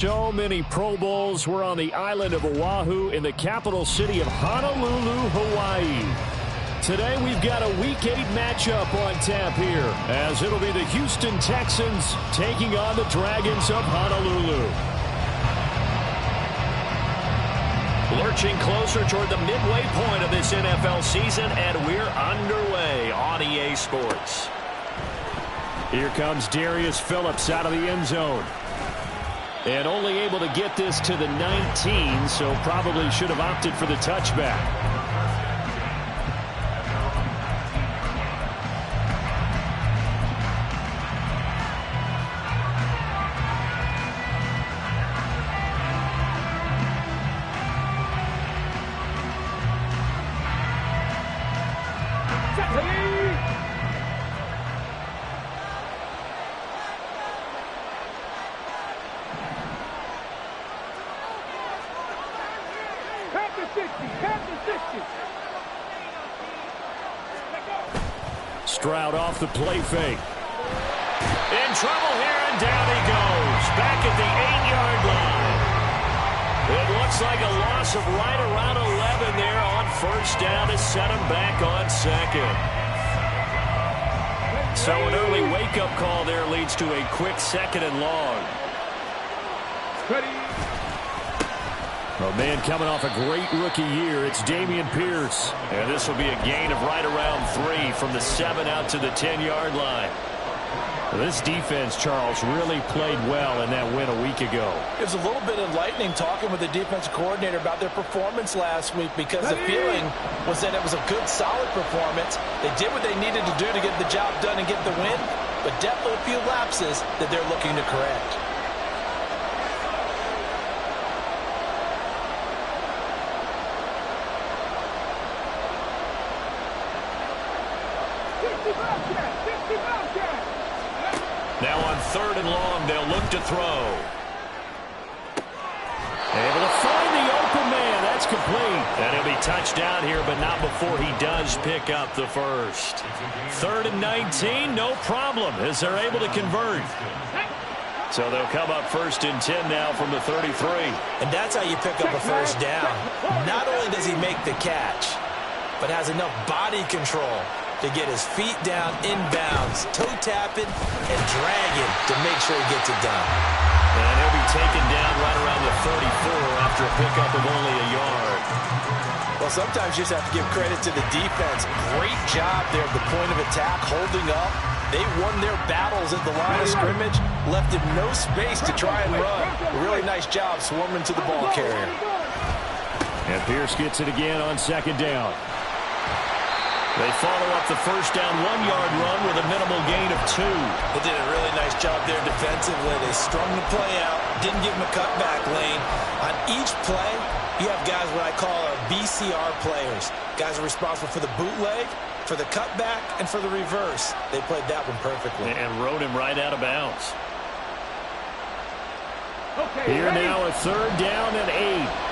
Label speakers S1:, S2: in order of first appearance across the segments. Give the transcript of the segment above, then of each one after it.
S1: So many Pro Bowls were on the island of Oahu in the capital city of Honolulu, Hawaii. Today we've got a Week 8 matchup on tap here, as it'll be the Houston Texans taking on the Dragons of Honolulu. Lurching closer toward the midway point of this NFL season, and we're underway on EA Sports. Here comes Darius Phillips out of the end zone. And only able to get this to the 19, so probably should have opted for the touchback. Stroud off the play fake. In trouble here, and down he goes. Back at the 8-yard line. It looks like a loss of right around 11 there on first down to set him back on second. So an early wake-up call there leads to a quick second and long. A man coming off a great rookie year, it's Dameon Pierce. And this will be a gain of right around 3 from the 7 out to the 10-yard line. This defense, Charles, really played well in that win a week ago.
S2: It was a little bit enlightening talking with the defensive coordinator about their performance last week, because the feeling was that it was a good, solid performance. They did what they needed to do to get the job done and get the win, but definitely a few lapses that they're looking to correct.
S1: Now on 3rd and long, they'll look to throw. Able to find the open man. That's complete. And he'll be touched down here, but not before he does pick up the first. 3rd and 19, no problem, as they're able to convert. So they'll come up 1st and 10 now from the 33.
S2: And that's how you pick up a first down. Not only does he make the catch, but has enough body control to get his feet down inbounds, toe tapping, and dragging to make sure he gets it done.
S1: And he'll be taken down right around the 34 after a pickup of only a yard.
S2: Well, sometimes you just have to give credit to the defense. Great job there at the point of attack, holding up. They won their battles at the line of scrimmage, left him no space to try and run. A really nice job swarming to the ball carrier.
S1: And Pierce gets it again on 2nd down. They follow up the first down 1-yard run with a minimal gain of 2.
S2: They did a really nice job there defensively. They strung the play out, didn't give him a cutback lane. On each play, you have guys what I call our BCR players. Guys are responsible for the bootleg, for the cutback, and for the reverse. They played that one perfectly.
S1: And rode him right out of bounds. Here now a 3rd down and 8.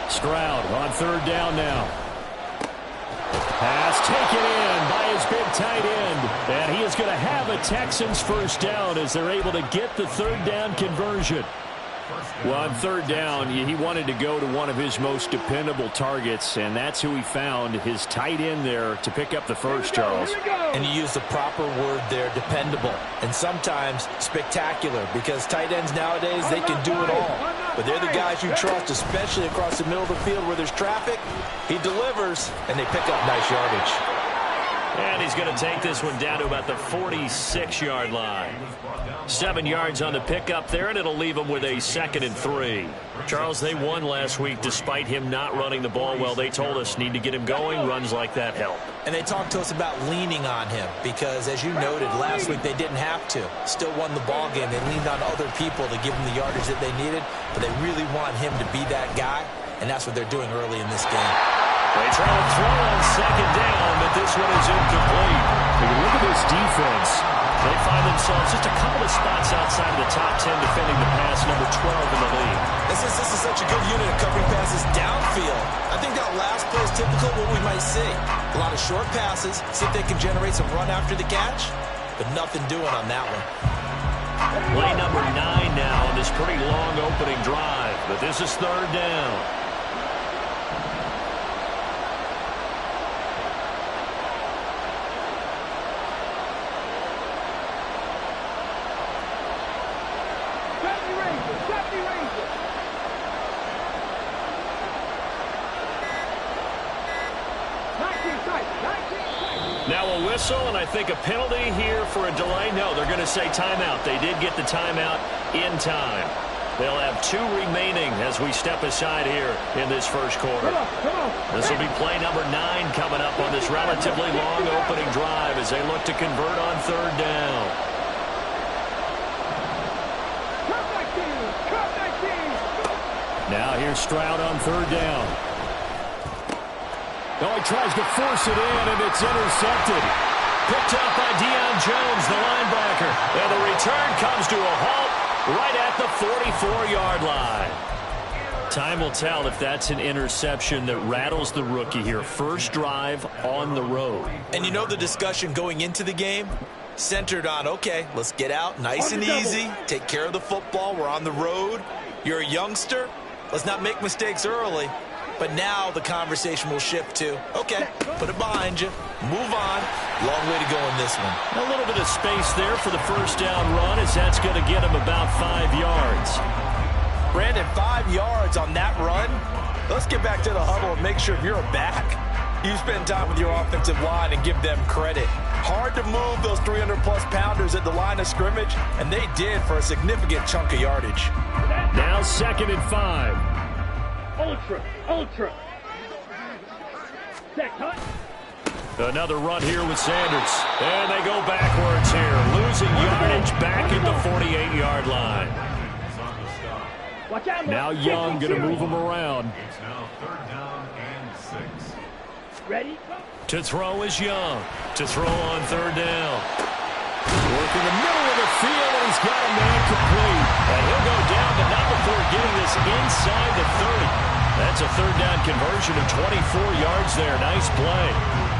S1: Stroud on 3rd down now. Pass taken in by his big tight end. And he is going to have a Texans first down as they're able to get the 3rd down conversion. Well, on 3rd down, he wanted to go to one of his most dependable targets, and that's who he found, his tight end there, to pick up the first, Charles.
S2: And you use the proper word there, dependable, and sometimes spectacular, because tight ends nowadays, they can do it all. But they're the guys you trust, especially across the middle of the field where there's traffic. He delivers, and they pick up nice yardage.
S1: And he's going to take this one down to about the 46-yard line. 7 yards on the pickup there, and it'll leave them with a 2nd and 3. Charles, they won last week despite him not running the ball well. They told us need to get him going. Runs like that help.
S2: And they talked to us about leaning on him because, as you noted, last week they didn't have to. Still won the ball game. They leaned on other people to give them the yardage that they needed, but they really want him to be that guy, and that's what they're doing early in this game.
S1: They try to throw on 2nd down, but this one is incomplete. Look at this defense. They find themselves just a couple of spots outside of the top 10 defending the pass, number 12 in the league.
S2: This is such a good unit of covering passes downfield. I think that last play is typical of what we might see. A lot of short passes, see if they can generate some run after the catch, but nothing doing on that one.
S1: Play number 9 now on this pretty long opening drive, but this is third down. Now a whistle, and I think a penalty here for a delay. No, they're going to say timeout. They did get the timeout in time. They'll have 2 remaining as we step aside here in this first quarter. This will be play number 9 coming up on this relatively long opening drive as they look to convert on third down. Now here's Stroud on third down. Oh, he tries to force it in, and it's intercepted. Picked up by Deion Jones, the linebacker. And the return comes to a halt right at the 44-yard line. Time will tell if that's an interception that rattles the rookie here. First drive on the road.
S2: And you know the discussion going into the game? Centered on, okay, let's get out nice and easy, take care of the football, we're on the road. You're a youngster, let's not make mistakes early. But now the conversation will shift to, okay, put it behind you, move on. Long way to go in this one.
S1: A little bit of space there for the first down run as that's going to get him about 5 yards.
S2: Brandon, 5 yards on that run. Let's get back to the huddle and make sure you're a back. You spend time with your offensive line and give them credit. Hard to move those 300-plus pounders at the line of scrimmage, and they did for a significant chunk of yardage.
S1: Now 2nd and 5.
S3: Ultra.
S1: Another run here with Sanders. And they go backwards here. Losing yardage back at the 48-yard line. Now Young going to move him around.
S3: It's now third down and 6.
S1: Ready? To throw is Young. To throw on third down. Work in the middle of the field, and he's got a man complete. And he'll go down, but not before getting this inside the 30. That's a third down conversion of 24 yards there. Nice play.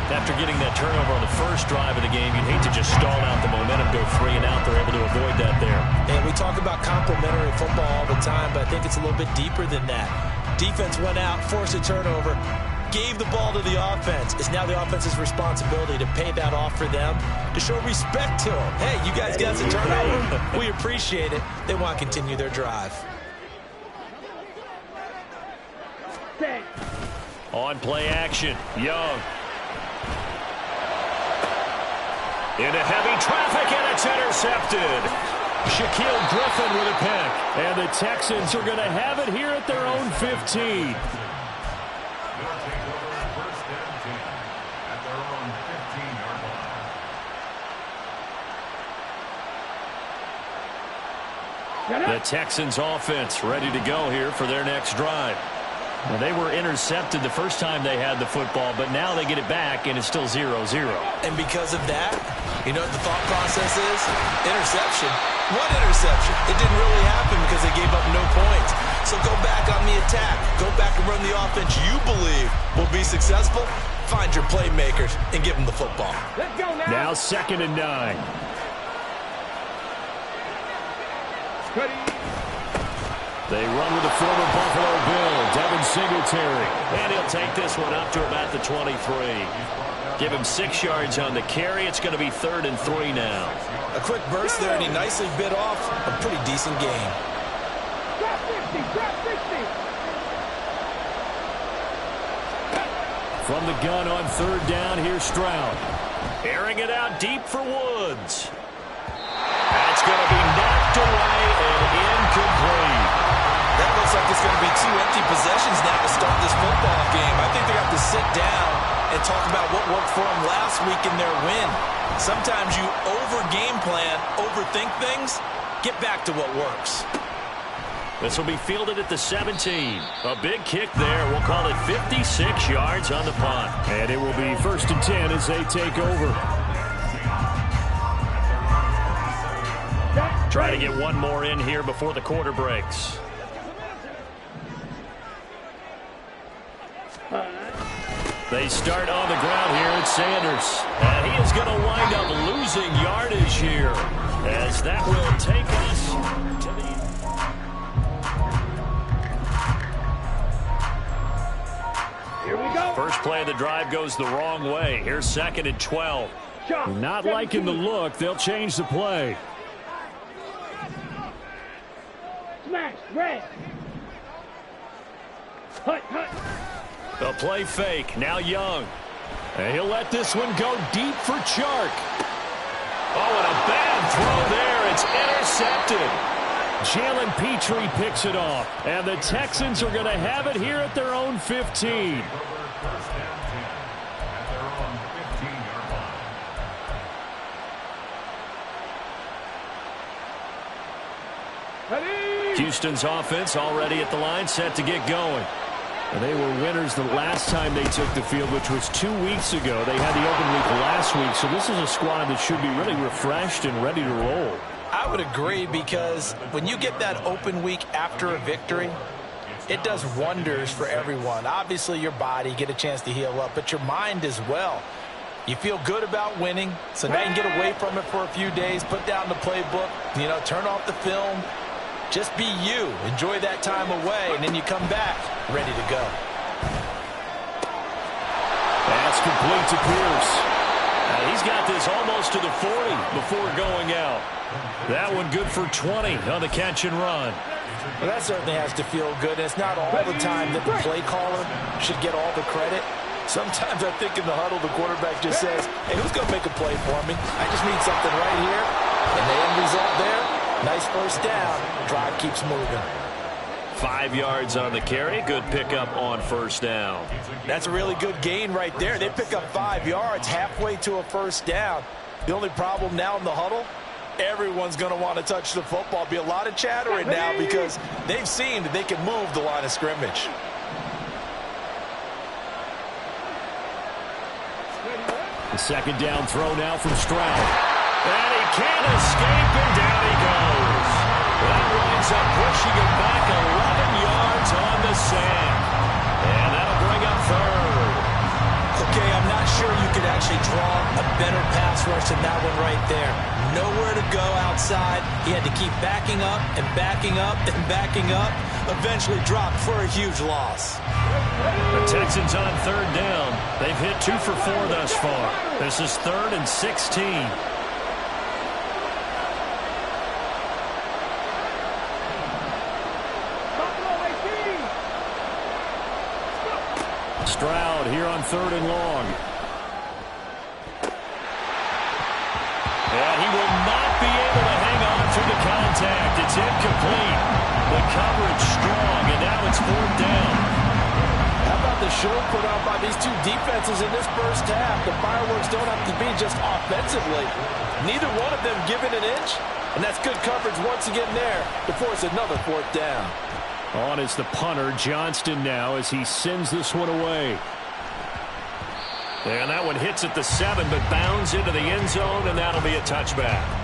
S1: After getting that turnover on the first drive of the game, you'd hate to just stall out the momentum, go 3 and out. They're able to avoid that there.
S2: And we talk about complementary football all the time, but I think it's a little bit deeper than that. Defense went out, forced a turnover, gave the ball to the offense. It's now the offense's responsibility to pay that off for them, to show respect to them. Hey, you guys got some turnover. We appreciate it. They want to continue their drive.
S1: On play action, Young. Into heavy traffic, and it's intercepted. Shaquille Griffin with a pick. And the Texans are going to have it here at their own 15. The Texans offense ready to go here for their next drive. Well, they were intercepted the first time they had the football, but now they get it back, and it's still 0-0.
S2: And because of that, you know what the thought process is? Interception. What interception? It didn't really happen because they gave up no points. So go back on the attack. Go back and run the offense you believe will be successful. Find your playmakers and give them the football.
S3: Let's go now.
S1: Now 2nd and 9. They run with the former Buffalo Bill, Devin Singletary. And he'll take this one up to about the 23. Give him 6 yards on the carry. It's going to be 3rd and 3 now.
S2: A quick burst there, and he nicely bit off a pretty decent game.
S3: Drop 60.
S1: From the gun on 3rd down, here's Stroud. Airing it out deep for Woods. That's going to be knocked away and incomplete.
S2: That looks like it's going to be 2 empty possessions now to start this football game. I think they have to sit down and talk about what worked for them last week in their win. Sometimes you over-game plan, overthink things, get back to what works.
S1: This will be fielded at the 17. A big kick there. We'll call it 56 yards on the punt. And it will be 1st and 10 as they take over. Try to get one more in here before the quarter breaks. They start on the ground here at Sanders. And he is going to wind up losing yardage here, as that will take us to the...
S3: Here we go.
S1: First play of the drive goes the wrong way. Here's 2nd and 12. Not liking the look. They'll change the play.
S3: Smash. Red. Hut.
S1: The play fake. Now Young. And he'll let this one go deep for Chark. Oh, and a bad throw there. It's intercepted. Jalen Petrie picks it off. And the Texans are going to have it here at their own 15. Houston's offense already at the line, set to get going. And they were winners the last time they took the field, which was 2 weeks ago. They had the open week last week, so this is a squad that should be really refreshed and ready to roll.
S2: I would agree, because when you get that open week after a victory, it does wonders for everyone. Obviously, your body, get a chance to heal up, but your mind as well. You feel good about winning, so now you can get away from it for a few days, put down the playbook, turn off the film. Just be you. Enjoy that time away, and then you come back ready to go.
S1: That's complete to Pierce. He's got this almost to the 40 before going out. That one good for 20 on the catch and run.
S2: Well, that certainly has to feel good. And it's not all the time that the play caller should get all the credit. Sometimes I think in the huddle, the quarterback just says, hey, who's going to make a play for me? I just need something right here. And the end result there, nice first down. Drive keeps moving.
S1: 5 yards on the carry. Good pickup on first down.
S2: That's a really good gain right there. They pick up 5 yards halfway to a first down. The only problem now in the huddle, everyone's going to want to touch the football. Be a lot of chattering now because they've seen that they can move the line of scrimmage.
S1: The second down throw now from Stroud. And he can't escape, and down he goes. That winds up pushing him back 11 yards on the sack. And that'll bring up third.
S2: Okay, I'm not sure you could actually draw a better pass rush than that one right there. Nowhere to go outside. He had to keep backing up and backing up and backing up. Eventually dropped for a huge loss.
S1: The Texans on third down. They've hit 2 for 4 thus far. This is 3rd and 16. Stroud here on 3rd and long. And he will not be able to hang on through the contact. It's incomplete. The coverage strong, and now it's 4th down.
S2: How about the show put on by these two defenses in this first half? The fireworks don't have to be just offensively. Neither one of them giving an inch, and that's good coverage once again there to force another 4th down.
S1: On is the punter, Johnston, now as he sends this one away. And that one hits at the 7, but bounds into the end zone, and that'll be a touchback.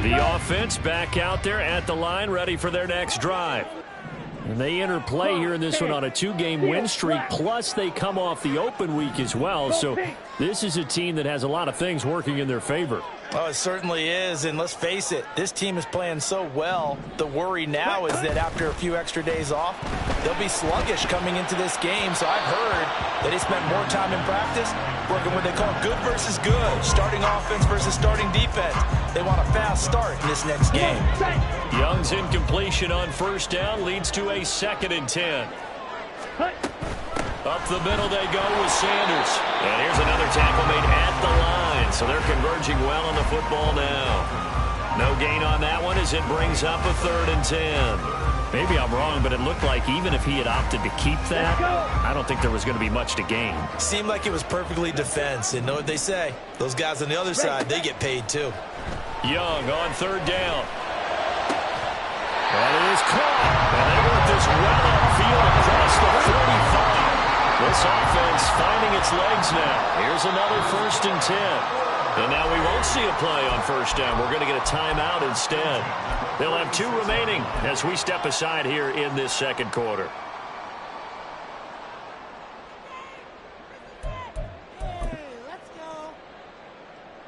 S1: The offense back out there at the line, ready for their next drive. And they enter play here in this one on a 2-game win streak, plus they come off the open week as well. So this is a team that has a lot of things working in their favor.
S2: Oh, it certainly is, and let's face it, this team is playing so well. The worry now is that after a few extra days off, they'll be sluggish coming into this game. So I've heard that they spent more time in practice working what they call good versus good, starting offense versus starting defense. They want a fast start in this next game.
S1: Young's incompletion on first down leads to a 2nd and 10. Up the middle they go with Sanders. And here's another tackle made at the line. So they're converging well on the football now. No gain on that one as it brings up a 3rd and 10. Maybe I'm wrong, but it looked like even if he had opted to keep that, I don't think there was going to be much to gain.
S2: Seemed like it was perfectly defense. And know what they say? Those guys on the other side, they get paid too.
S1: Young on third down. And it is caught. And they work this well upfield across the 45. This offense finding its legs now. Here's another 1st and 10. And now we won't see a play on first down. We're going to get a timeout instead. They'll have 2 remaining as we step aside here in this second quarter.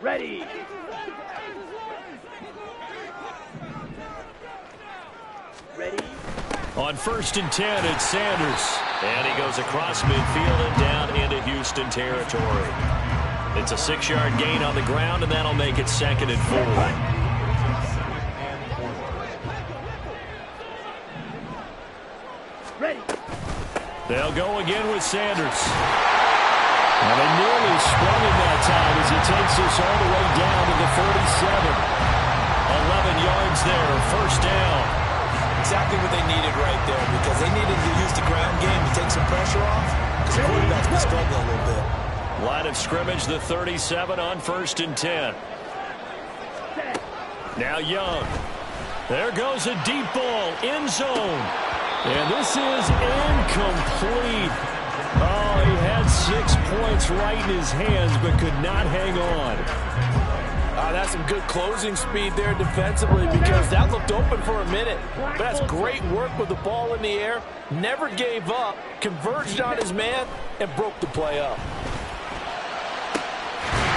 S3: Ready. Ready.
S1: On 1st and 10, it's Sanders. And he goes across midfield and down into Houston territory. It's a 6-yard gain on the ground, and that'll make it 2nd and 4.
S3: Ready.
S1: They'll go again with Sanders. And they nearly sprung him that time as he takes this all the way down to the 47. 11 yards there, 1st down.
S2: Exactly what they needed right there, because they needed to use the ground game to take some pressure off, because the quarterback's been struggling a little bit.
S1: Line of scrimmage, the 37 on 1st and 10. Now Young. There goes a deep ball, end zone. And this is incomplete. Oh, he had 6 points right in his hands, but could not hang on.
S2: That's some good closing speed there defensively, because that looked open for a minute. But that's great work with the ball in the air. Never gave up, converged on his man, and broke the play up.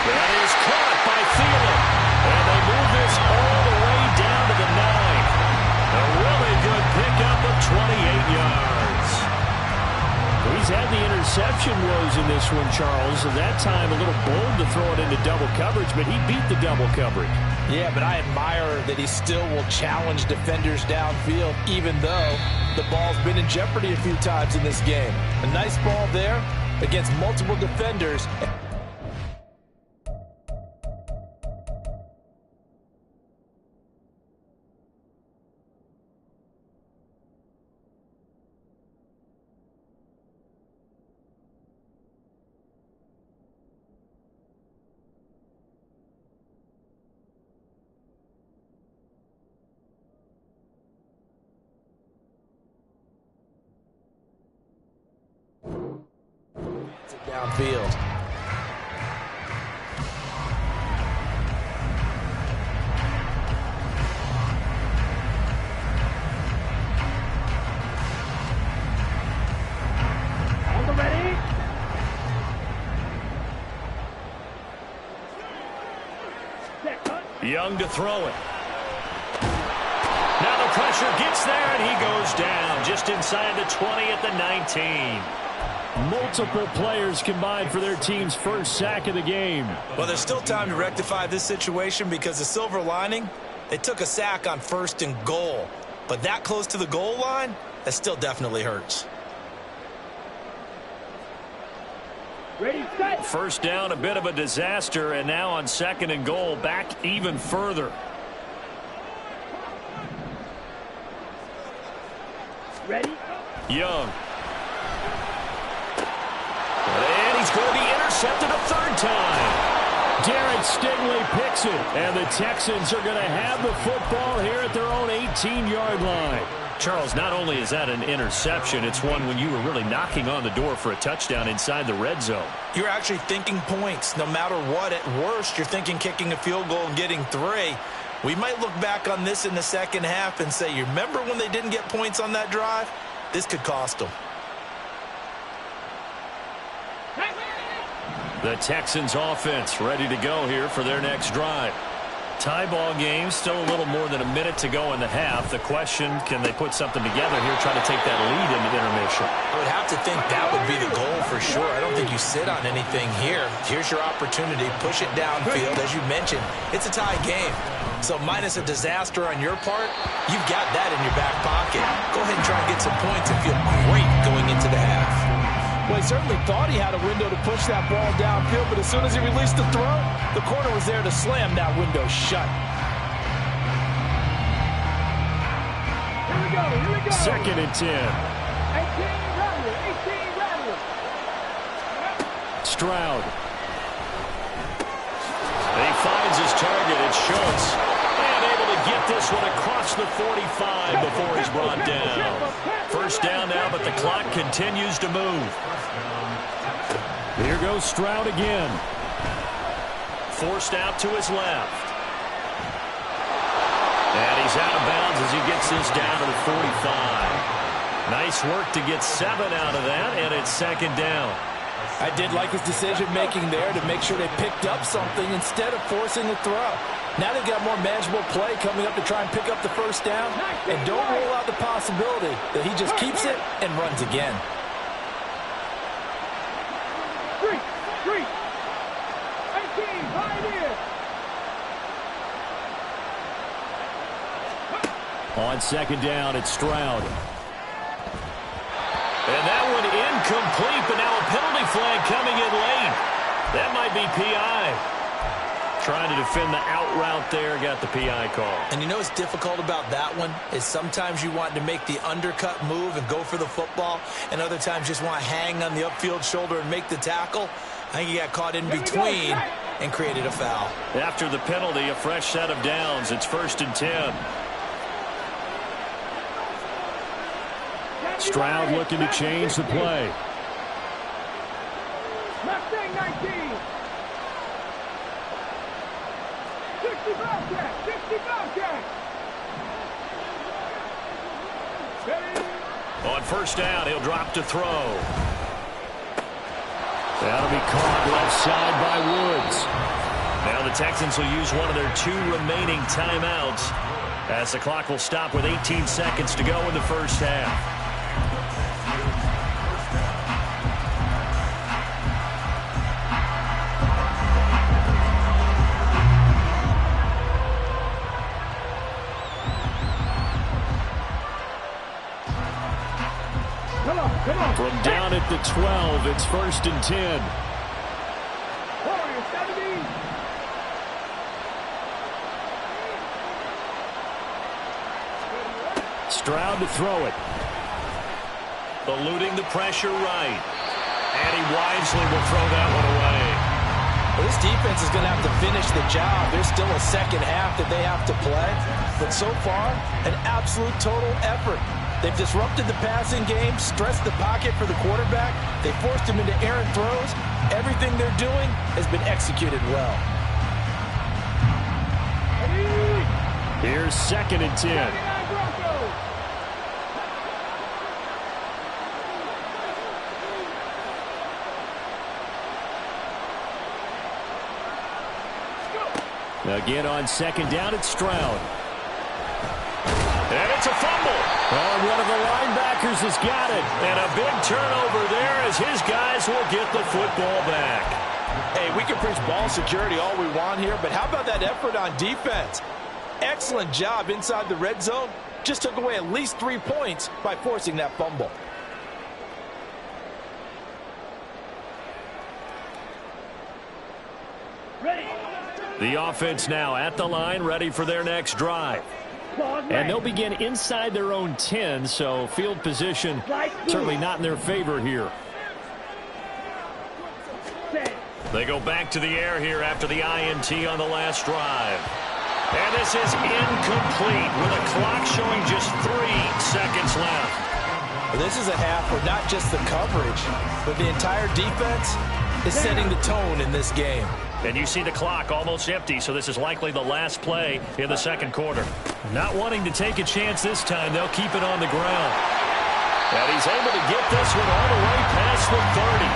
S1: That is caught by Thielen. And they move this all the way down to the 9. A really good pickup of 28 yards. He's had the interception woes in this one, Charles. And that time a little bold to throw it into double coverage, but he beat the double coverage.
S2: Yeah, but I admire that he still will challenge defenders downfield, even though the ball's been in jeopardy a few times in this game. A nice ball there against multiple defenders. Downfield.
S3: On the ready.
S1: Young to throw it. Now the pressure gets there, and he goes down just inside the 20 at the 19. Multiple players combined for their team's first sack of the game.
S2: Well, there's still time to rectify this situation, because the silver lining, they took a sack on 1st and goal. But that close to the goal line, that still definitely hurts.
S3: Ready, set.
S1: First down, a bit of a disaster, and now on 2nd and goal, back even further.
S3: Ready.
S1: Young. And he's going to be intercepted a 3rd time. Derek Stingley picks it, and the Texans are going to have the football here at their own 18-yard line. Charles, not only is that an interception, it's one when you were really knocking on the door for a touchdown inside the red zone.
S2: You're actually thinking points. No matter what, at worst, you're thinking kicking a field goal and getting 3. We might look back on this in the second half and say, you remember when they didn't get points on that drive? This could cost them.
S1: The Texans offense ready to go here for their next drive. Tie ball game, still a little more than a minute to go in the half. The question, can they put something together here, try to take that lead into intermission?
S2: I would have to think that would be the goal for sure. I don't think you sit on anything here. Here's your opportunity. Push it downfield. As you mentioned, it's a tie game. So minus a disaster on your part, you've got that in your back pocket. Go ahead and try and get some points and feel great going into the half. Well, he certainly thought he had a window to push that ball downfield, but as soon as he released the throw, the corner was there to slam that window shut.
S3: Here we go, here we go.
S1: 2nd and 10.
S3: 18 rattle.
S1: Stroud. He finds a his target. It's Schultz. And able to get this one across the 45 before he's brought down. First down now, but the clock continues to move. Here goes Stroud again. Forced out to his left. And he's out of bounds as he gets this down to the 45. Nice work to get 7 out of that, and it's second down.
S2: I did like his decision-making there to make sure they picked up something instead of forcing a throw. Now they've got more manageable play coming up to try and pick up the first down. And don't rule out the possibility that he just keeps it and runs again.
S3: Three. 18, Pioneer.
S1: On second down, it's Stroud. And that one incomplete, but now a penalty flag coming in late. That might be P.I. Trying to defend the out route there, got the P.I. call.
S2: And you know what's difficult about that one is sometimes you want to make the undercut move and go for the football, and other times just want to hang on the upfield shoulder and make the tackle. I think he got caught in between and created a foul.
S1: After the penalty, a fresh set of downs. It's 1st and 10. Stroud looking to change the play.
S3: Mustang 19. 60 Bobcat. 60 Bobcat.
S1: On first down, he'll drop to throw. That'll be caught left side by Woods. Now the Texans will use one of their 2 remaining timeouts as the clock will stop with 18 seconds to go in the first half. From down at the 12, it's 1st and 10. Stroud to throw it. Eluding the pressure right. And he wisely will throw that one away.
S2: Well, this defense is going to have to finish the job. There's still a second half that they have to play. But so far, an absolute total effort. They've disrupted the passing game, stressed the pocket for the quarterback. They forced him into errant throws. Everything they're doing has been executed well.
S1: Here's 2nd and 10. Again on second down, it's Stroud. And it's a fumble. Oh, one of the linebackers has got it. And a big turnover there as his guys will get the football back.
S2: Hey, we can preach ball security all we want here, but how about that effort on defense? Excellent job inside the red zone. Just took away at least 3 points by forcing that fumble.
S3: Ready.
S1: The offense now at the line, ready for their next drive. And they'll begin inside their own 10, so field position certainly not in their favor here. They go back to the air here after the INT on the last drive. And this is incomplete with a clock showing just 3 seconds left.
S2: This is a half where not just the coverage, but the entire defense is setting the tone in this game.
S1: And you see the clock almost empty, so this is likely the last play in the second quarter. Not wanting to take a chance this time, they'll keep it on the ground. And he's able to get this one all the way past the 30.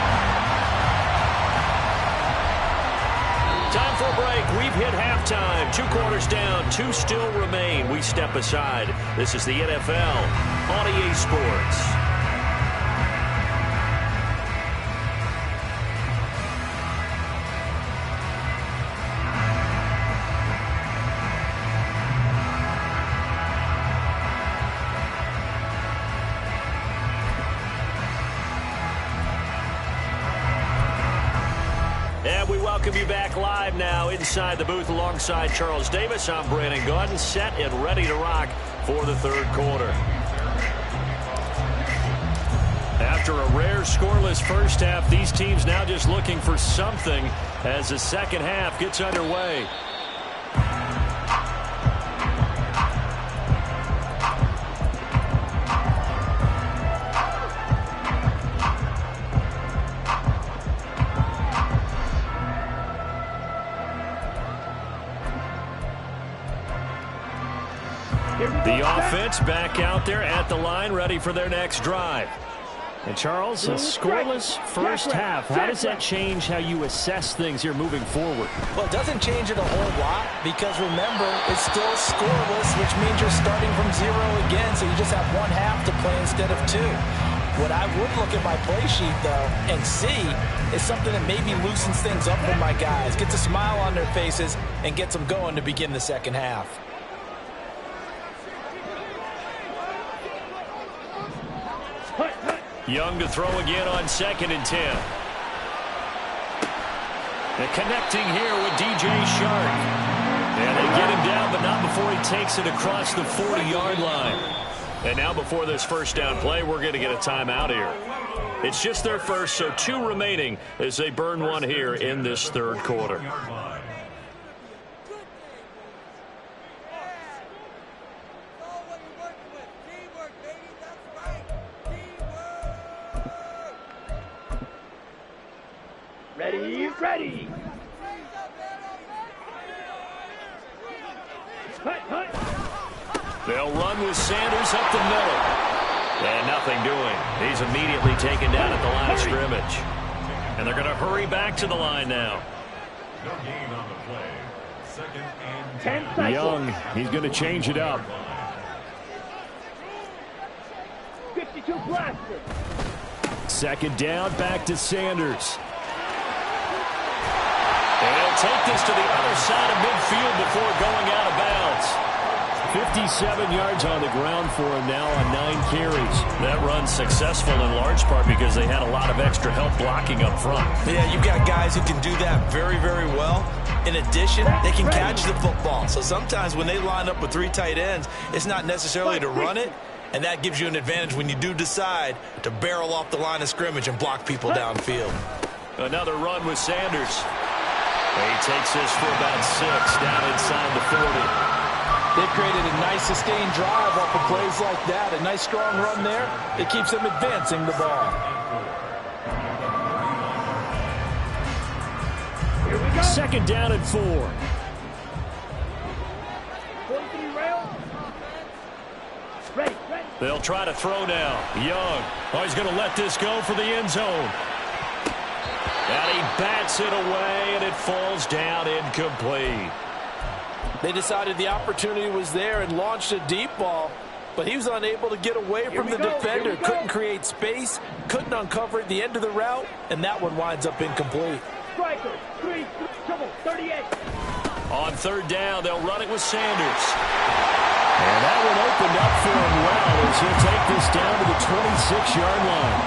S1: Time for a break. We've hit halftime. 2 quarters down, 2 still remain. We step aside. This is the NFL on EA Sports. Welcome you back live now inside the booth alongside Charles Davis. I'm Brandon Gaudin, set and ready to rock for the third quarter. After a rare scoreless first half, these teams now just looking for something as the second half gets underway. The offense back out there at the line, ready for their next drive. And Charles, a scoreless first half. How does that change how you assess things here moving forward?
S2: Well, it doesn't change it a whole lot because, remember, it's still scoreless, which means you're starting from 0 again, so you just have one half to play instead of 2. What I would look at my play sheet, though, and see is something that maybe loosens things up for my guys, gets a smile on their faces, and gets them going to begin the second half.
S1: Young to throw again on 2nd and 10. And connecting here with DJ Shark. And they get him down, but not before he takes it across the 40-yard line. And now before this first down play, we're going to get a timeout here. It's just their first, so 2 remaining as they burn one here in this third quarter.
S3: Ready.
S1: They'll run with Sanders up the middle. And nothing doing. He's immediately taken down at the line of scrimmage. And they're going to hurry back to the line now.
S4: No gain on the play. 2nd and 10.
S1: Young, he's going to change it up.
S3: 52 blaster.
S1: 2nd down, back to Sanders. And he'll take this to the other side of midfield before going out of bounds. 57 yards on the ground for him now on 9 carries. That run's successful in large part because they had a lot of extra help blocking up front.
S2: Yeah, you've got guys who can do that very, very well. In addition, they can catch the football. So sometimes when they line up with 3 tight ends, it's not necessarily to run it, and that gives you an advantage when you do decide to barrel off the line of scrimmage and block people downfield.
S1: Another run with Sanders. He takes this for about 6 down inside the 40.
S2: They've created a nice sustained drive off of plays like that. A nice strong run there. It keeps them advancing the ball.
S3: Here we go.
S1: 2nd down and 4.
S3: 43 rail. Ready.
S1: They'll try to throw now. Young. Oh, he's going to let this go for the end zone. And he bats it away, and it falls down incomplete.
S2: They decided the opportunity was there and launched a deep ball, but he was unable to get away from the defender. Couldn't create space, couldn't uncover the end of the route, and that one winds up incomplete.
S3: Striker, 3, trouble, 38.
S1: On 3rd down, they'll run it with Sanders. And that one opened up for him well as he'll take this down to the 26-yard line.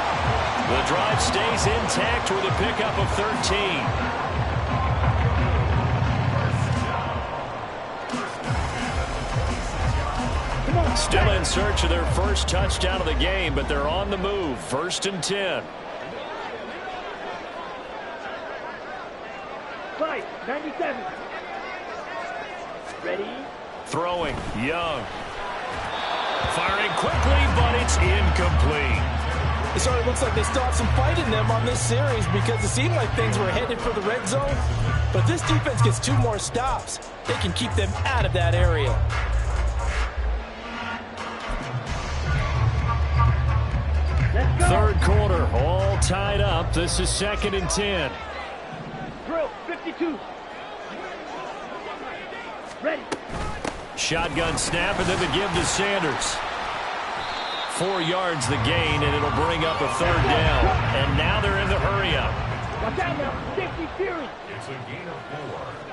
S1: The drive stays intact with a pickup of 13. Still in search of their first touchdown of the game, but they're on the move. 1st and 10.
S3: 97. Ready.
S1: Throwing. Young. Firing quickly, but it's incomplete.
S2: It sort of looks like they still have some fight in them on this series because it seemed like things were headed for the red zone. But this defense gets 2 more stops. They can keep them out of that area.
S1: Third quarter, all tied up. This is 2nd and 10.
S3: Drill, 52. Ready.
S1: Shotgun snap, and then the give to Sanders. 4 yards the gain, and it'll bring up a 3rd down. And now they're in the hurry-up.
S3: Watch out now. Safety Fury.
S4: It's a gain of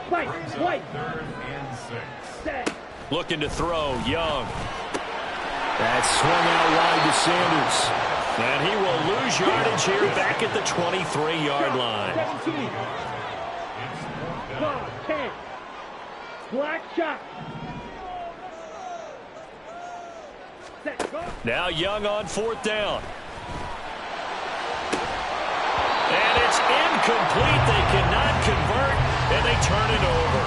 S4: 4.
S3: White.
S4: 3rd and 6.
S3: Set.
S1: Looking to throw, Young. That's swung out wide to Sanders. And he will lose yardage here back at the 23-yard line.
S3: 17. 12, 10. Black shot. Set, go.
S1: Now Young on 4th down. And it's incomplete. They cannot convert, and they turn it over.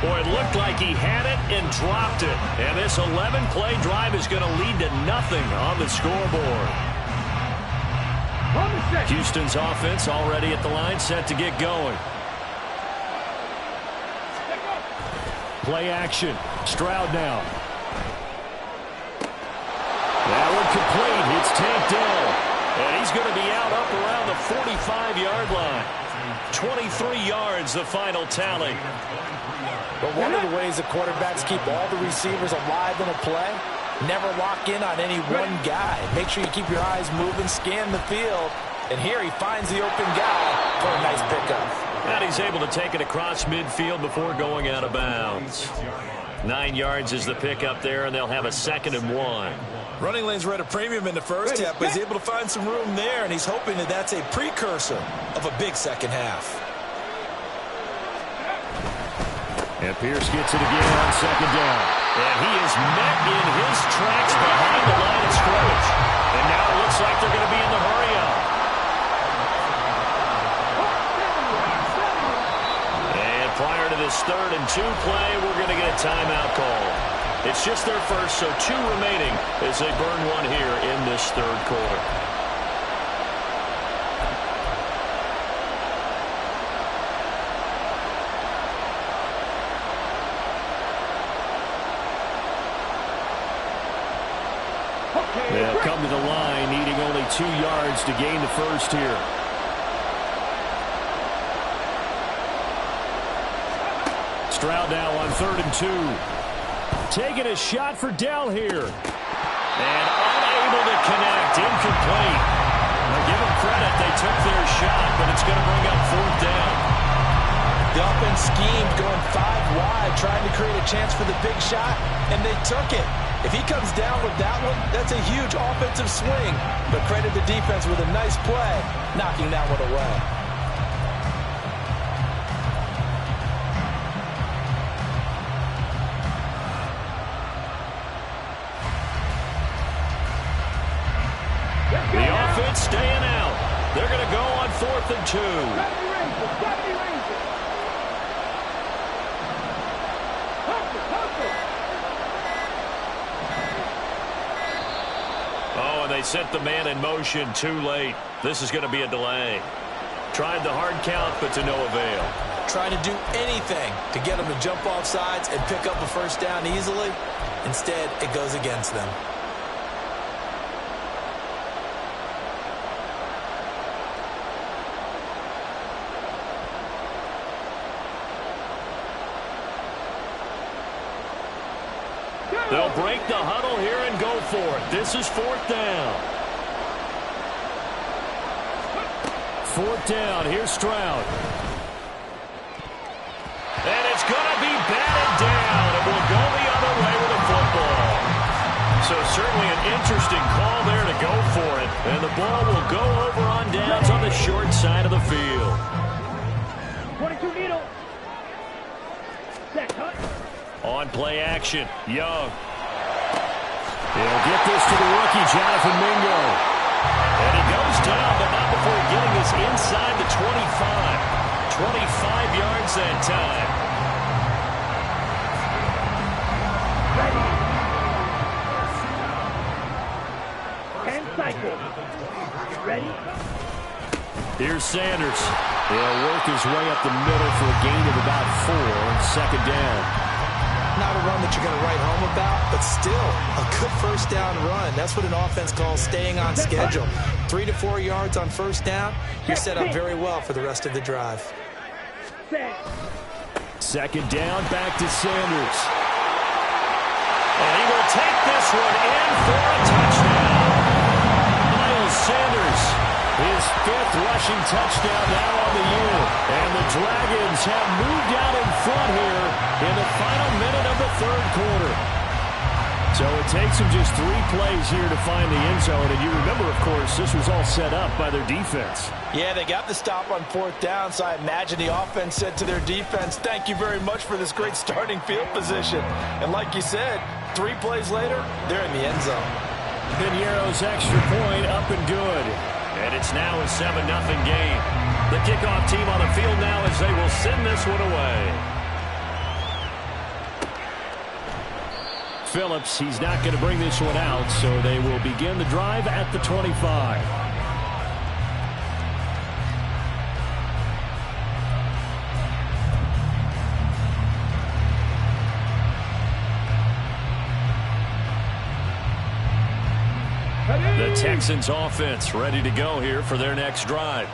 S1: Boy, it looked like he had it and dropped it. And this 11-play drive is going to lead to nothing on the scoreboard. Houston's offense already at the line, set to get going. Play action. Stroud now. tanked down. And he's going to be out up around the 45-yard line. 23 yards, the final tally.
S2: But one of the ways the quarterbacks keep all the receivers alive in a play, never lock in on any one guy. Make sure you keep your eyes moving, scan the field. And here he finds the open guy for a nice pickup.
S1: And he's able to take it across midfield before going out of bounds. 9 yards is the pickup there, and they'll have a 2nd and 1.
S2: Running lanes were at a premium in the first half, but he's able to find some room there, and he's hoping that that's a precursor of a big second half.
S1: And Pierce gets it again on 2nd down. And he is met in his tracks behind the line of scrimmage. And now it looks like they're going to be in the hurry-up. And prior to this 3rd and 2 play, we're going to get a timeout call. It's just their first, so 2 remaining as they burn one here in this 3rd quarter. They'll come to the line, needing only 2 yards to gain the first here. Stroud now on 3rd and 2. Taking a shot for Dell here. And unable to connect. Incomplete. Now give them credit. They took their shot, but it's going to bring up 4th down.
S2: The offense schemed going 5 wide, trying to create a chance for the big shot, and they took it. If he comes down with that one, that's a huge offensive swing. But credit the defense with a nice play, knocking that one away.
S1: The offense staying out. They're going to go on 4th and 2. They set the man in motion too late. This is going to be a delay. Tried the hard count, but to no avail.
S2: Trying to do anything to get them to jump off sides and pick up a 1st down easily. Instead, it goes against them.
S1: They'll break the huddle here and go for it. This is 4th down. 4th down. Here's Stroud. And it's going to be batted down. It will go the other way with the football. So certainly an interesting call there to go for it. And the ball will go over on downs on the short side of the field.
S3: 22 needle. Set, cut.
S1: On play action, Young. He'll get this to the rookie, Jonathan Mingo. And he goes down, but not before getting this inside the 25. 25 yards that time.
S3: Ready. 10 cycles. Ready.
S1: Here's Sanders. He'll work his way up the middle for a gain of about 4 on 2nd down.
S2: Not a run that you're going to write home about, but still a good 1st down run. That's what an offense calls staying on schedule. 3 to 4 yards on 1st down. You're set up very well for the rest of the drive.
S1: 2nd down, back to Sanders. And he will take this one in for a touchdown. Miles Sanders, his 5th rushing touchdown now on the year. And the Dragons have moved out in front here in the final minute of the 3rd quarter. So it takes them just 3 plays here to find the end zone. And you remember, of course, this was all set up by their defense.
S2: Yeah, they got the stop on 4th down, so I imagine the offense said to their defense, thank you very much for this great starting field position. And like you said, 3 plays later, they're in the end zone.
S1: Piñeiro's extra point up and good. And it's now a 7-0 game. The kickoff team on the field now as they will send this one away. Phillips, he's not going to bring this one out, so they will begin the drive at the 25. The Texans offense ready to go here for their next drive.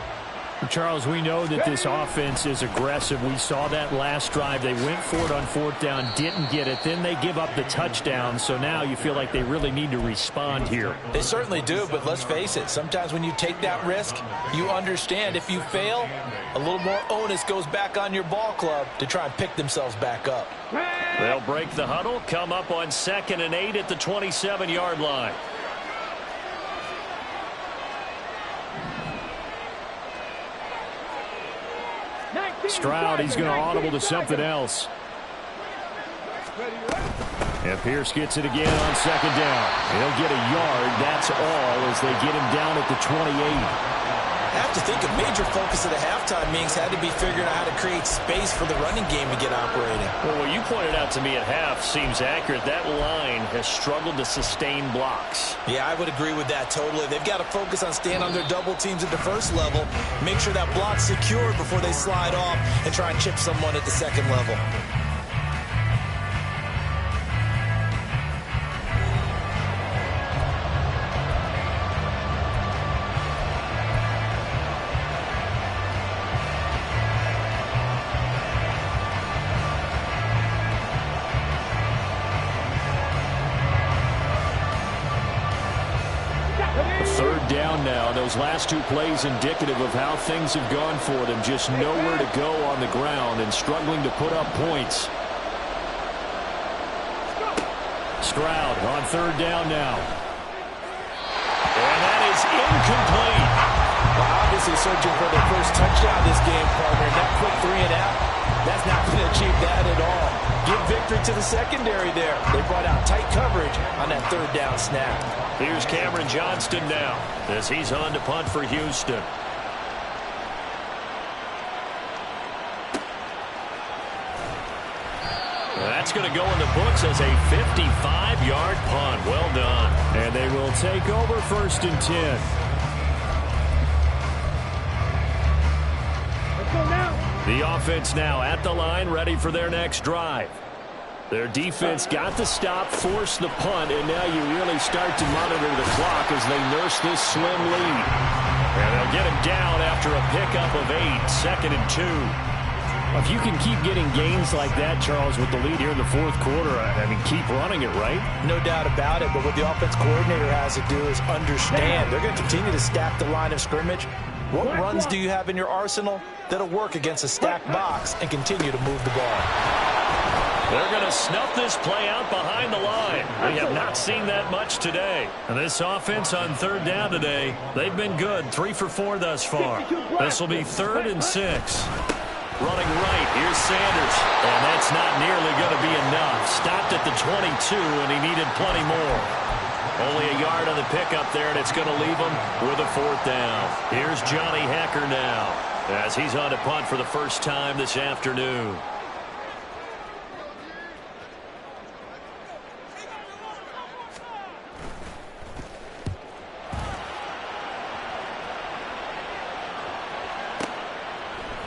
S5: Charles, we know that this offense is aggressive. We saw that last drive. They went for it on fourth down, didn't get it. Then they give up the touchdown. So now you feel like they really need to respond here.
S2: They certainly do, but let's face it. Sometimes when you take that risk, you understand if you fail, a little more onus goes back on your ball club to try and pick themselves back up.
S1: They'll break the huddle, come up on 2nd and 8 at the 27-yard line.
S5: Stroud, he's going to audible to something else. And Pierce gets it again on 2nd down. He'll get a yard, that's all, as they get him down at the 28.
S2: I have to think a major focus of the halftime meetings had to be figuring out how to create space for the running game to get operating.
S1: Well, what you pointed out to me at half seems accurate. That line has struggled to sustain blocks.
S2: Yeah, I would agree with that totally. They've got to focus on staying on their double teams at the first level, make sure that block's secured before they slide off and try and chip someone at the second level.
S5: Down now. Those last two plays indicative of how things have gone for them. Just nowhere to go on the ground and struggling to put up points. Stroud on 3rd down now.
S1: And that is incomplete.
S2: Well, obviously searching for their first touchdown this game, partner. That quick 3 and out, that's not going to achieve that at all. Give victory to the secondary there. They brought out tight coverage on that 3rd down snap.
S1: Here's Cameron Johnston now as he's on to punt for Houston. That's going to go in the books as a 55-yard punt. Well done.
S5: And they will take over 1st and 10.
S3: Let's go now.
S1: The offense now at the line, ready for their next drive. Their defense got the stop, forced the punt, and now you really start to monitor the clock as they nurse this slim lead. And they'll get him down after a pickup of 8, 2nd and 2.
S5: If you can keep getting gains like that, Charles, with the lead here in the 4th quarter, I mean, keep running it, right?
S2: No doubt about it, but what the offense coordinator has to do is understand. They're going to continue to stack the line of scrimmage. What runs do you have in your arsenal that'll work against a stacked box and continue to move the ball?
S1: They're going to snuff this play out behind the line. We have not seen that much today. And this offense on 3rd down today, they've been good. 3 for 4 thus far. This will be 3rd and 6. Running right, here's Sanders. And that's not nearly going to be enough. Stopped at the 22, and he needed plenty more. Only a yard on the pickup there, and it's going to leave him with a 4th down. Here's Johnny Hekker now as he's on to punt for the first time this afternoon.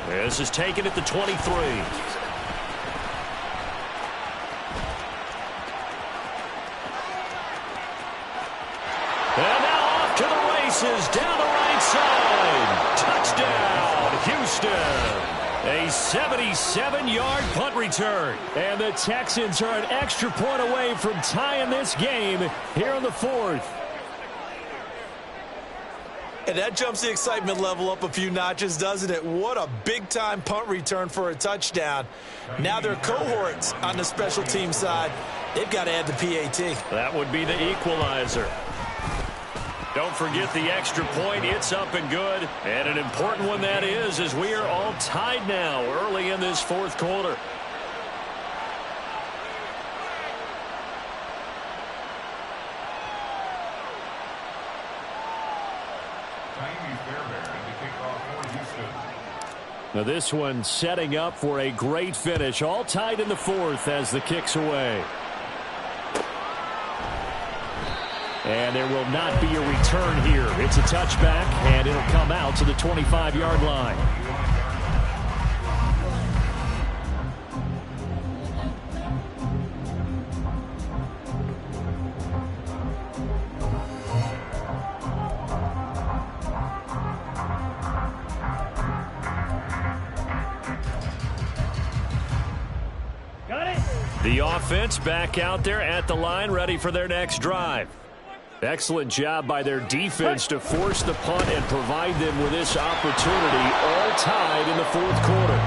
S1: This is taken at the 23. And now off to the races, down the right side. Touchdown, Houston. A 77-yard punt return. And the Texans are an extra point away from tying this game here in the 4th.
S2: And that jumps the excitement level up a few notches, doesn't it? What a big-time punt return for a touchdown. Now their cohorts on the special team side, they've got to add the PAT.
S1: That would be the equalizer. Don't forget the extra point. It's up and good. And an important one that is, as we are all tied now early in this 4th quarter.
S5: Now this one setting up for a great finish. All tied in the 4th as the kick's away. And there will not be a return here. It's a touchback, and it'll come out to the 25-yard line. The offense back out there at the line, ready for their next drive. Excellent job by their defense to force the punt and provide them with this opportunity, all tied in the fourth quarter.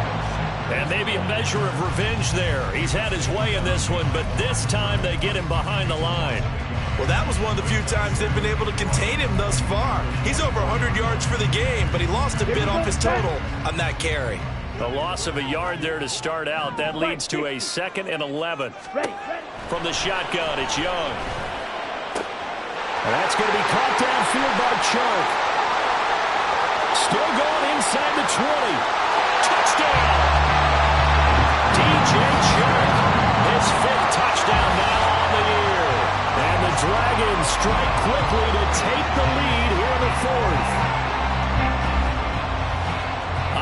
S5: And maybe a measure of revenge there. He's had his way in this one, but this time they get him behind the line.
S2: Well, that was one of the few times they've been able to contain him thus far. He's over 100 yards for the game, but he lost a bit off his total on that carry.
S5: The loss of a yard there to start out. That leads to a 2nd and 11. From the shotgun, it's Young. And that's going to be caught downfield by Chark. Still going inside the 20. Touchdown! DJ Chark, his 5th touchdown now on the year. And the Dragons strike quickly to take the lead here in the 4th.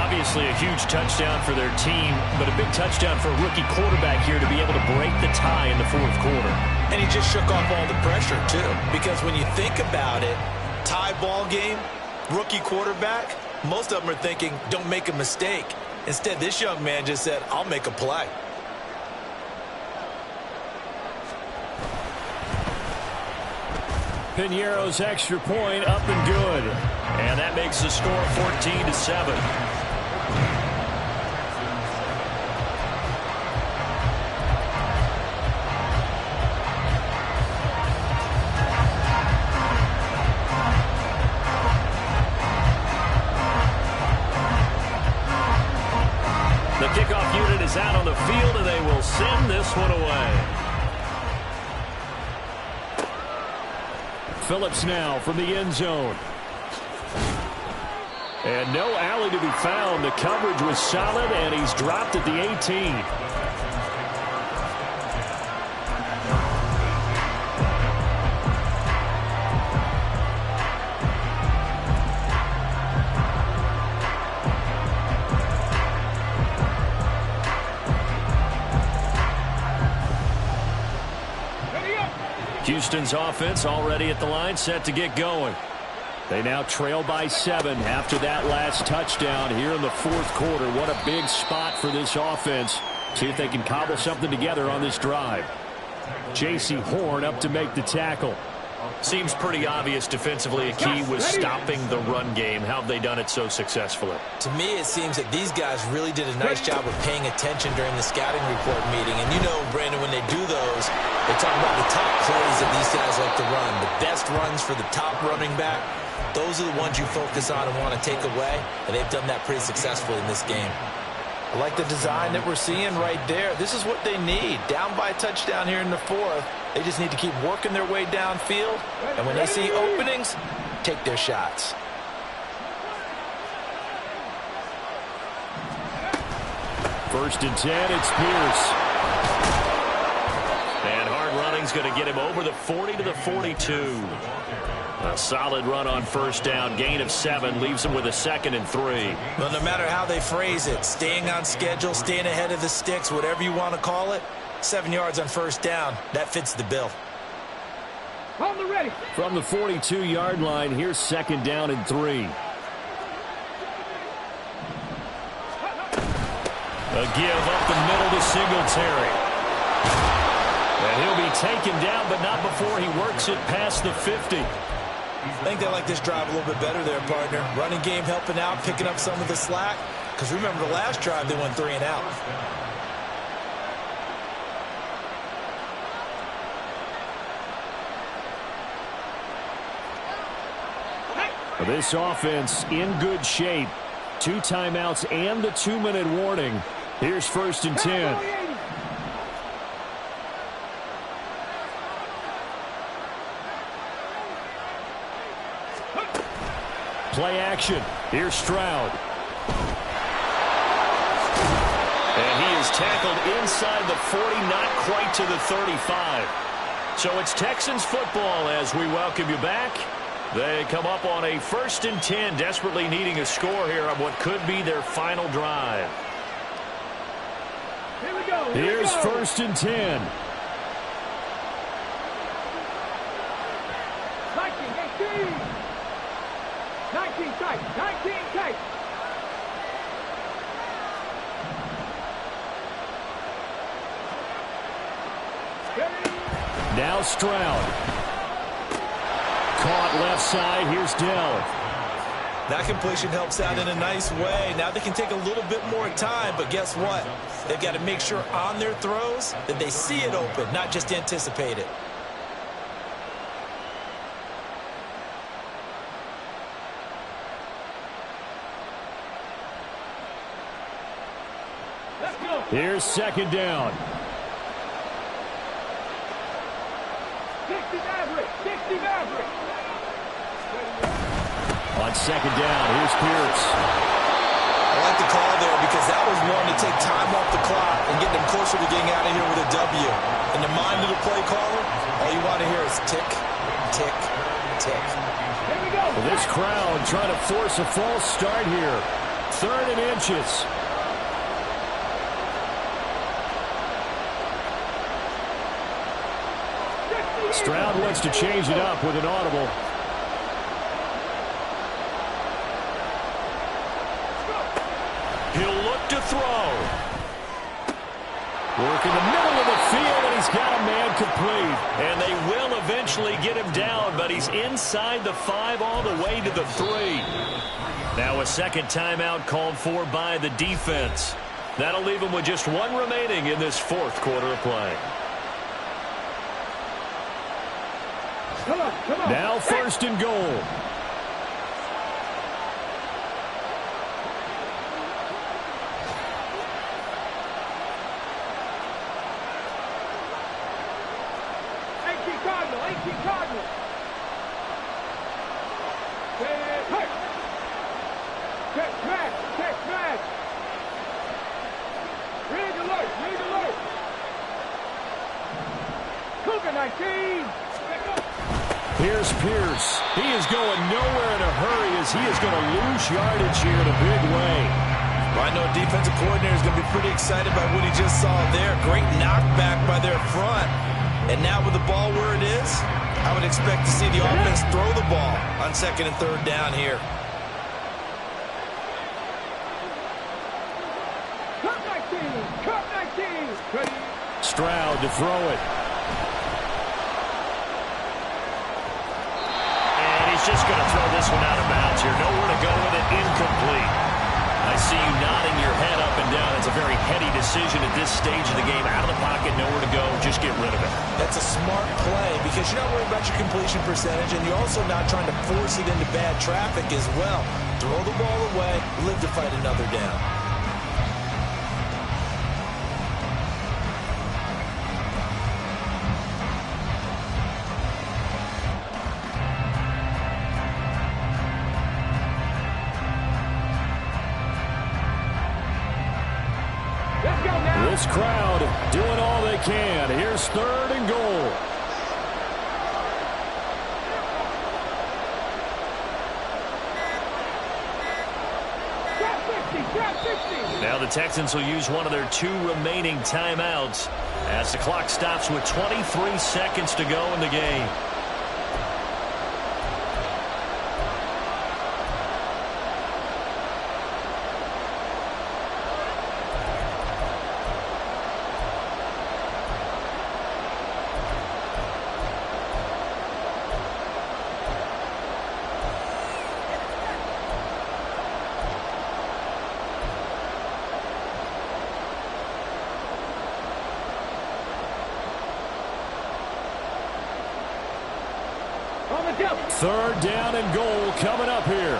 S5: Obviously a huge touchdown for their team, but a big touchdown for a rookie quarterback here to be able to break the tie in the 4th quarter.
S2: And he just shook off all the pressure, too. Because when you think about it, tie ball game, rookie quarterback, most of them are thinking, don't make a mistake. Instead, this young man just said, I'll make a play.
S5: Piñeiro's extra point up and good. And that makes the score 14-7. The kickoff unit is out on the field, and they will send this one away. Phillips now from the end zone. And no alley to be found. The coverage was solid, and he's dropped at the 18. Houston's offense already at the line, set to get going. They now trail by 7 after that last touchdown here in the 4th quarter. What a big spot for this offense. See if they can cobble something together on this drive. J.C. Horn up to make the tackle. Seems pretty obvious defensively a key was stopping the run game. How have they done it so successfully?
S2: To me, it seems that these guys really did a nice job of paying attention during the scouting report meeting. And you know, Brandon, when they do those, they talk about the top plays that these guys like to run. The best runs for the top running back. Those are the ones you focus on and want to take away. And they've done that pretty successfully in this game. I like the design that we're seeing right there. This is what they need. Down by a touchdown here in the 4th. They just need to keep working their way downfield. And when they see openings, take their shots.
S5: First and 10, it's Pierce. And hard running's going to get him over the 40 to the 42. A solid run on first down. Gain of 7 leaves him with a 2nd and 3.
S2: Well, no matter how they phrase it, staying on schedule, staying ahead of the sticks, whatever you want to call it, 7 yards on first down, that fits the bill.
S3: On the ready.
S5: From the 42-yard line, here's 2nd down and 3. A give up the middle to Singletary. And he'll be taken down, but not before he works it past the 50.
S2: I think they like this drive a little bit better there, partner. Running game helping out, picking up some of the slack. Because remember the last drive, they went 3 and out.
S5: This offense in good shape. 2 timeouts and the 2-minute warning. Here's 1st and 10. Play action. Here's Stroud. And he is tackled inside the 40, not quite to the 35. So it's Texans football as we welcome you back. They come up on a 1st and 10, desperately needing a score here on what could be their final drive.
S3: Here we go.
S5: Here's 1st and 10.
S3: 19 tight. 19 tight.
S5: Stroud. Caught left side. Here's Dell.
S2: That completion helps out in a nice way. Now they can take a little bit more time, but guess what? They've got to make sure on their throws that they see it open, not just anticipate it.
S5: Here's second down.
S3: 60 Maverick. 60 Maverick.
S5: On second down, here's Pierce.
S2: I like the call there because that was one to take time off the clock and get them closer to getting out of here with a W. In the mind of the play caller, all you want to hear is tick, tick, tick.
S3: Here we go.
S5: Well, this crowd trying to force a false start here. 3rd and inches. Stroud wants to change it up with an audible. He'll look to throw. Work in the middle of the field, and he's got a man complete. And they will eventually get him down, but he's inside the 5 all the way to the 3. Now a second timeout called for by the defense. That'll leave him with just 1 remaining in this 4th quarter of play.
S3: Come on.
S5: Now 1st and goal.
S3: Cardinal. Check smash. Rig alert. Cougar 19.
S5: Here's Pierce. He is going nowhere in a hurry as he is going to lose yardage here in a big way.
S2: Well, I know defensive coordinator is going to be pretty excited by what he just saw there. Great knockback by their front. And now with the ball where it is, I would expect to see the offense throw the ball on 2nd and 3rd down here.
S3: Cut 19.
S5: Stroud to throw it.
S1: Just going to throw this one out of bounds here. Nowhere to go with it. Incomplete. I see you nodding your head up and down. It's a very heady decision at this stage of the game. Out of the pocket, nowhere to go. Just get rid of it.
S2: That's a smart play because you're not worried about your completion percentage, and you're also not trying to force it into bad traffic as well. Throw the ball away, live to fight another down.
S5: This crowd doing all they can. Here's 3rd and goal.
S1: Now the Texans will use one of their 2 remaining timeouts as the clock stops with 23 seconds to go in the game.
S5: Third down and goal coming up here.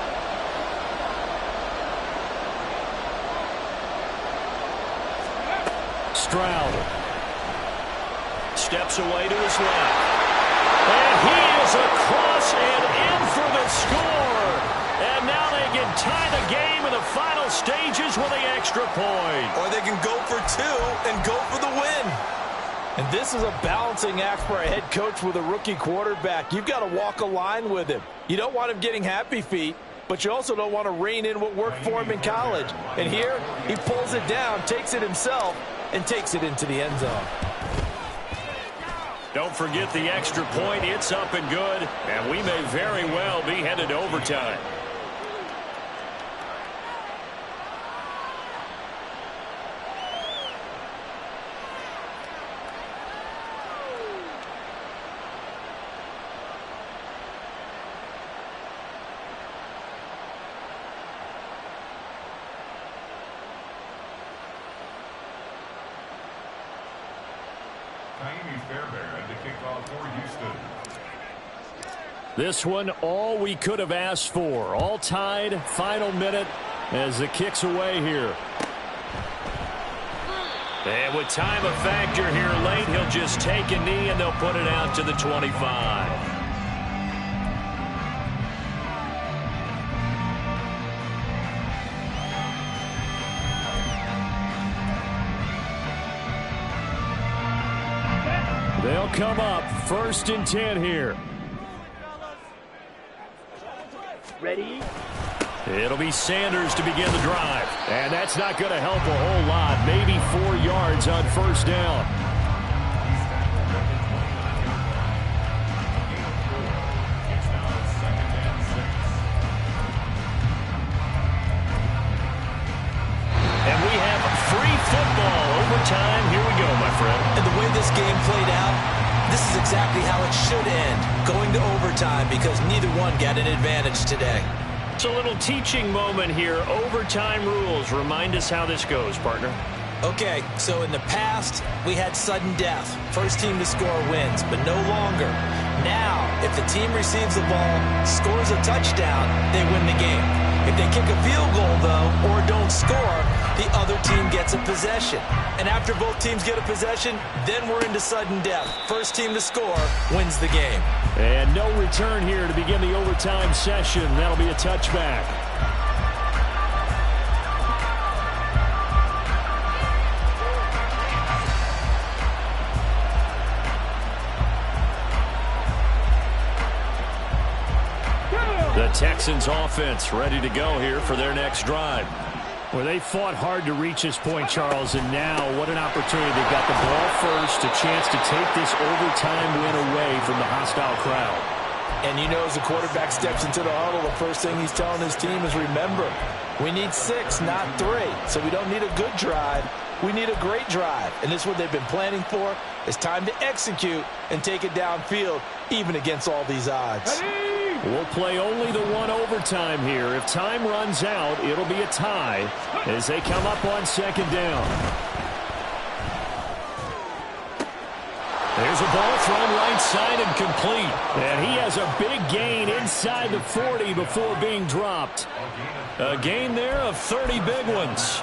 S5: Stroud
S1: steps away to his left. And he is across and in for the score. And now they can tie the game in the final stages with the extra point.
S2: Or they can go for 2 and go for the win. And this is a balancing act for a head coach with a rookie quarterback. You've got to walk a line with him. You don't want him getting happy feet, but you also don't want to rein in what worked for him in college. And here, he pulls it down, takes it himself, and takes it into the end zone.
S1: Don't forget the extra point. It's up and good, and we may very well be headed to overtime.
S4: Fairbairn to kick off for Houston.
S5: This one, all we could have asked for. All tied, final minute as the kick's away here. And with time a factor here late, he'll just take a knee and they'll put it out to the 25. They'll come up 1st and 10 here.
S3: Ready?
S5: It'll be Sanders to begin the drive. And that's not going to help a whole lot. Maybe 4 yards on 1st down. And we have free football overtime. Here we go, my friend.
S2: And the way this game played out, this is exactly how it should end, going to overtime, because neither one got an advantage today.
S5: It's a little teaching moment here. Overtime rules. Remind us how this goes, partner.
S2: Okay, so in the past, we had sudden death. First team to score wins, but no longer. Now, if the team receives the ball, scores a touchdown, they win the game. If they kick a field goal, though, or don't score, the other team gets a possession. And after both teams get a possession, then we're into sudden death. First team to score wins the game.
S5: And no return here to begin the overtime session. That'll be a touchback. The Texans offense ready to go here for their next drive. Well, they fought hard to reach this point, Charles, and now what an opportunity. They got the ball first, a chance to take this overtime win away from the hostile crowd.
S2: And you know, as the quarterback steps into the huddle, the first thing he's telling his team is, remember, we need 6, not 3. So we don't need a good drive. We need a great drive. And this is what they've been planning for. It's time to execute and take it downfield, even against all these odds.
S5: We'll play only the one overtime here. If time runs out, it'll be a tie as they come up on 2nd down. There's a ball thrown right side and complete. And he has a big gain inside the 40 before being dropped. A gain there of 30 big ones.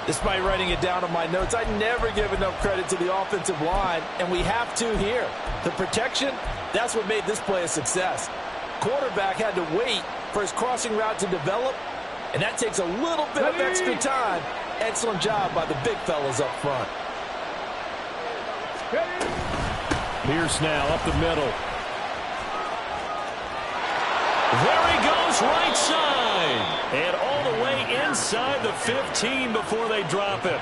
S2: Despite writing it down on my notes, I never give enough credit to the offensive line, and we have to here. The protection, that's what made this play a success. Quarterback had to wait for his crossing route to develop, and that takes a little bit of extra time. Excellent job by the big fellas up front.
S5: Pierce now up the middle. There he goes, right side. And all the way inside the 15 before they drop it.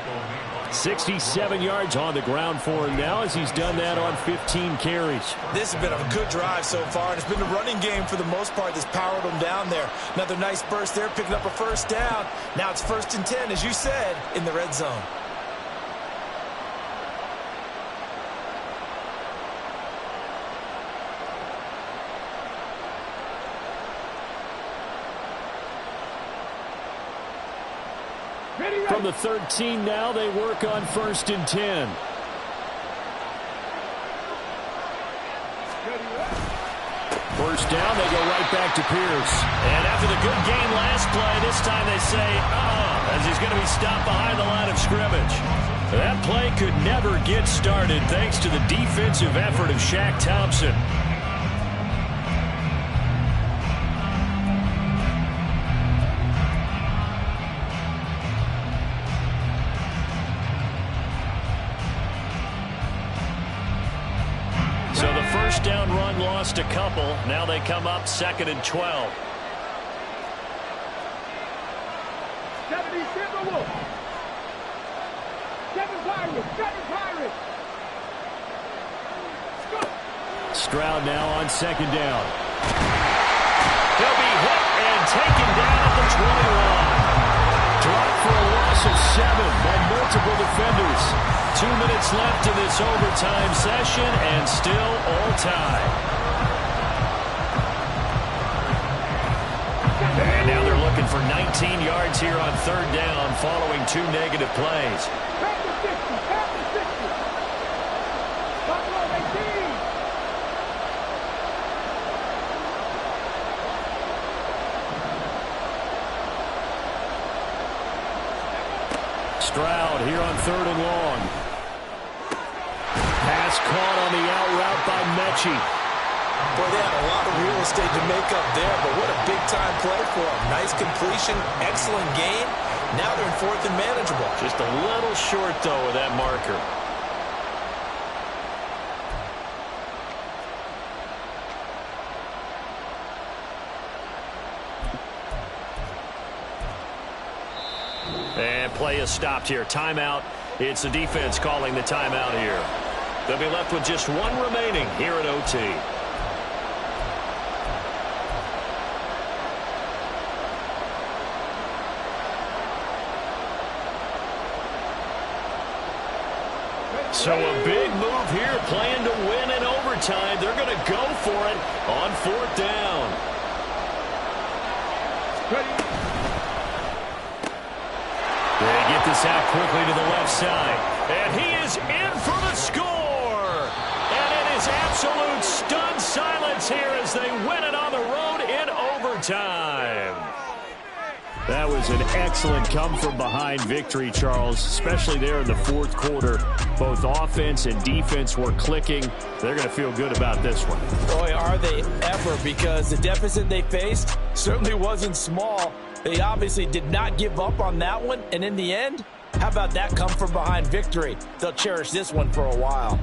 S5: 67 yards on the ground for him now as he's done that on 15 carries.
S2: This has been a good drive so far, and it's been the running game for the most part that's powered them down there. Another nice burst there, picking up a 1st down. Now it's 1st and 10, as you said, in the red zone.
S5: From the 13 now, they work on 1st and 10. First down, they go right back to Pierce. And after the good game last play, this time they say, as he's going to be stopped behind the line of scrimmage. That play could never get started thanks to the defensive effort of Shaq Thompson. So the first down run lost a couple. Now they come up 2nd and 12.
S3: 70 Timberwolves. 7 Pirates. 7 Pirates.
S5: Stroud now on 2nd down. He'll be hit and taken down at the 21. Dropped for a loss of 7 by multiple defenders. 2 minutes left in this overtime session, and still all tied. And now they're looking for 19 yards here on 3rd down following 2 negative plays.
S3: Past the 60. Past the 60.
S5: Stroud here on 3rd and long. Pass caught on the out route by Mechie.
S2: Boy, they had a lot of real estate to make up there, but what a big-time play for them. Nice completion, excellent gain. Now they're in 4th and manageable.
S1: Just a little short, though, of that marker. And play is stopped here. Timeout. It's the defense calling the timeout here. They'll be left with just one remaining here at OT. So a big move here, playing to win in overtime. They're going to go for it on 4th down.
S3: Ready.
S5: They get this out quickly to the left side. And he is in for the score. And it is absolute stunned silence here as they win it on the road in overtime. That was an excellent come-from-behind victory, Charles, especially there in the 4th quarter. Both offense and defense were clicking. They're going to feel good about this one.
S2: Boy, are they ever, because the deficit they faced certainly wasn't small. They obviously did not give up on that one, and in the end, how about that come-from-behind victory? They'll cherish this one for a while.